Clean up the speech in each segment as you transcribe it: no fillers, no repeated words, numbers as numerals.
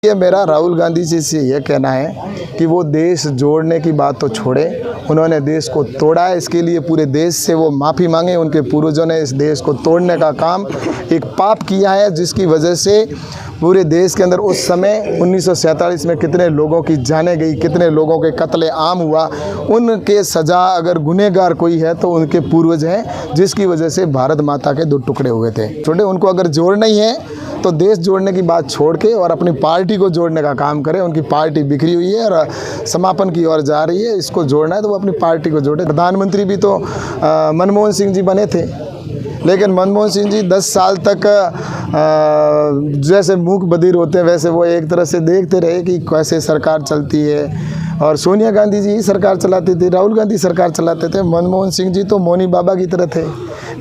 ये मेरा राहुल गांधी जी से ये कहना है कि वो देश जोड़ने की बात तो छोड़े, उन्होंने देश को तोड़ा है। इसके लिए पूरे देश से वो माफ़ी मांगे। उनके पूर्वजों ने इस देश को तोड़ने का काम एक पाप किया है, जिसकी वजह से पूरे देश के अंदर उस समय 1947 में कितने लोगों की जानें गई, कितने लोगों के कत्ले आम हुआ। उनके सज़ा अगर गुनहगार कोई है तो उनके पूर्वज हैं, जिसकी वजह से भारत माता के 2 टुकड़े हुए थे। छोटे उनको अगर जोड़ना ही है तो देश जोड़ने की बात छोड़ के और अपनी पार्टी को जोड़ने का काम करें। उनकी पार्टी बिखरी हुई है और समापन की ओर जा रही है। इसको जोड़ना है तो वो अपनी पार्टी को जोड़े। प्रधानमंत्री भी तो मनमोहन सिंह जी बने थे, लेकिन मनमोहन सिंह जी 10 साल तक जैसे मूक बधिर होते हैं वैसे वो एक तरह से देखते रहे कि कैसे सरकार चलती है। और सोनिया गांधी जी ही सरकार चलाती थी, राहुल गांधी सरकार चलाते थे। मनमोहन सिंह जी तो मौनी बाबा की तरह थे।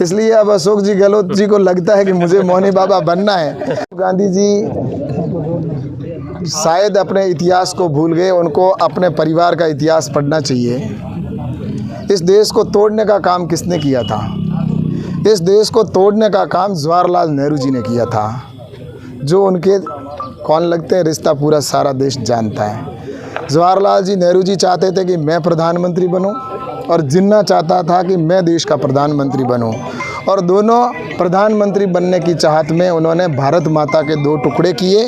इसलिए अब अशोक जी गहलोत जी को लगता है कि मुझे मौनी बाबा बनना है। गांधी जी शायद अपने इतिहास को भूल गए। उनको अपने परिवार का इतिहास पढ़ना चाहिए। इस देश को तोड़ने का काम किसने किया था? इस देश को तोड़ने का काम जवाहरलाल नेहरू जी ने किया था, जो उनके कौन लगते हैं रिश्ता पूरा सारा देश जानता है। जवाहरलाल जी नेहरू जी चाहते थे कि मैं प्रधानमंत्री बनूं और जिन्ना चाहता था कि मैं देश का प्रधानमंत्री बनूं, और दोनों प्रधानमंत्री बनने की चाहत में उन्होंने भारत माता के 2 टुकड़े किए।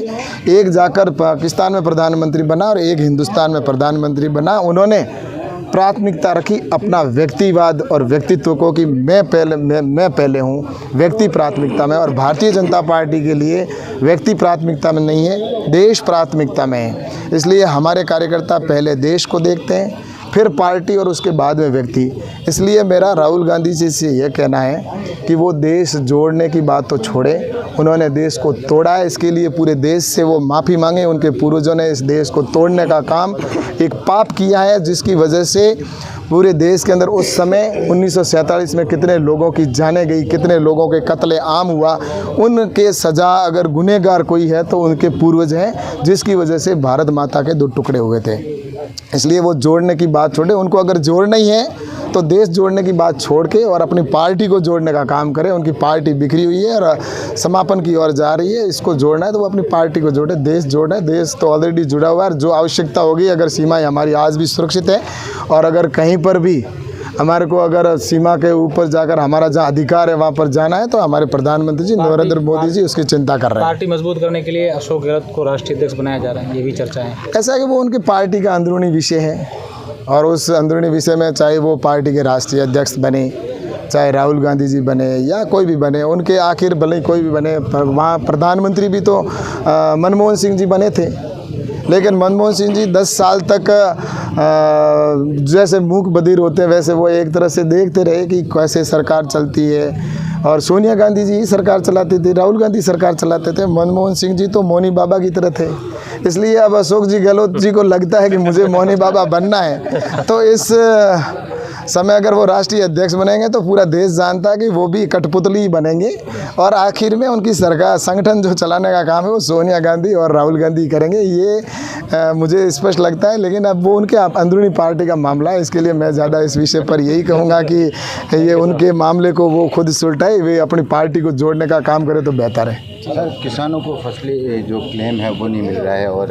एक जाकर पाकिस्तान में प्रधानमंत्री बना और एक हिंदुस्तान में प्रधानमंत्री बना। उन्होंने प्राथमिकता रखी अपना व्यक्तिवाद और व्यक्तित्व को कि मैं पहले हूँ, व्यक्ति प्राथमिकता में। और भारतीय जनता पार्टी के लिए व्यक्ति प्राथमिकता में नहीं है, देश प्राथमिकता में है। इसलिए हमारे कार्यकर्ता पहले देश को देखते हैं, फिर पार्टी और उसके बाद में व्यक्ति। इसलिए मेरा राहुल गांधी जी से ये कहना है कि वो देश जोड़ने की बात तो छोड़े, उन्होंने देश को तोड़ा है। इसके लिए पूरे देश से वो माफ़ी मांगे। उनके पूर्वजों ने इस देश को तोड़ने का काम एक पाप किया है, जिसकी वजह से पूरे देश के अंदर उस समय 1947 में कितने लोगों की जानें गई, कितने लोगों के कत्ले आम हुआ। उनके सज़ा अगर गुनहगार कोई है तो उनके पूर्वज हैं, जिसकी वजह से भारत माता के 2 टुकड़े हुए थे। इसलिए वो जोड़ने की बात छोड़े। उनको अगर जोड़ना ही है तो देश जोड़ने की बात छोड़ के और अपनी पार्टी को जोड़ने का काम करें। उनकी पार्टी बिखरी हुई है और समापन की ओर जा रही है। इसको जोड़ना है तो वो अपनी पार्टी को जोड़े। देश जोड़ना है, देश तो ऑलरेडी जुड़ा हुआ है। जो आवश्यकता होगी, अगर सीमाएं हमारी आज भी सुरक्षित है और अगर कहीं पर भी हमारे को अगर सीमा के ऊपर जाकर हमारा जहाँ अधिकार है वहाँ पर जाना है, तो हमारे प्रधानमंत्री जी नरेंद्र मोदी जी उसकी चिंता कर रहे हैं। पार्टी मजबूत करने के लिए अशोक गहलोत को राष्ट्रीय अध्यक्ष बनाया जा रहा है, ये भी चर्चा है। ऐसा है कि वो उनकी पार्टी का अंदरूनी विषय है और उस अंदरूनी विषय में चाहे वो पार्टी के राष्ट्रीय अध्यक्ष बने, चाहे राहुल गांधी जी बने या कोई भी बने, उनके आखिर भले कोई भी बने, वहाँ प्रधानमंत्री भी तो मनमोहन सिंह जी बने थे। लेकिन मनमोहन सिंह जी 10 साल तक जैसे मूक बधिर होते हैं वैसे वो एक तरह से देखते रहे कि कैसे सरकार चलती है। और सोनिया गांधी जी ही सरकार चलाती थी, राहुल गांधी सरकार चलाते थे। मनमोहन सिंह जी तो मौनी बाबा की तरह थे। इसलिए अब अशोक जी गहलोत जी को लगता है कि मुझे मौनी बाबा बनना है। तो इस समय अगर वो राष्ट्रीय अध्यक्ष बनेंगे तो पूरा देश जानता है कि वो भी कठपुतली बनेंगे और आखिर में उनकी सरकार संगठन जो चलाने का काम है वो सोनिया गांधी और राहुल गांधी करेंगे। ये मुझे स्पष्ट लगता है। लेकिन अब वो उनके अंदरूनी पार्टी का मामला है। इसके लिए मैं ज़्यादा इस विषय पर यही कहूँगा कि ये उनके मामले को वो खुद सुलटाए, वे अपनी पार्टी को जोड़ने का काम करें तो बेहतर है। सर, किसानों को फसली जो क्लेम है वो नहीं मिल रहा है और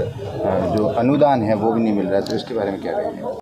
जो अनुदान है वो भी नहीं मिल रहा है, तो इसके बारे में क्या कहेंगे?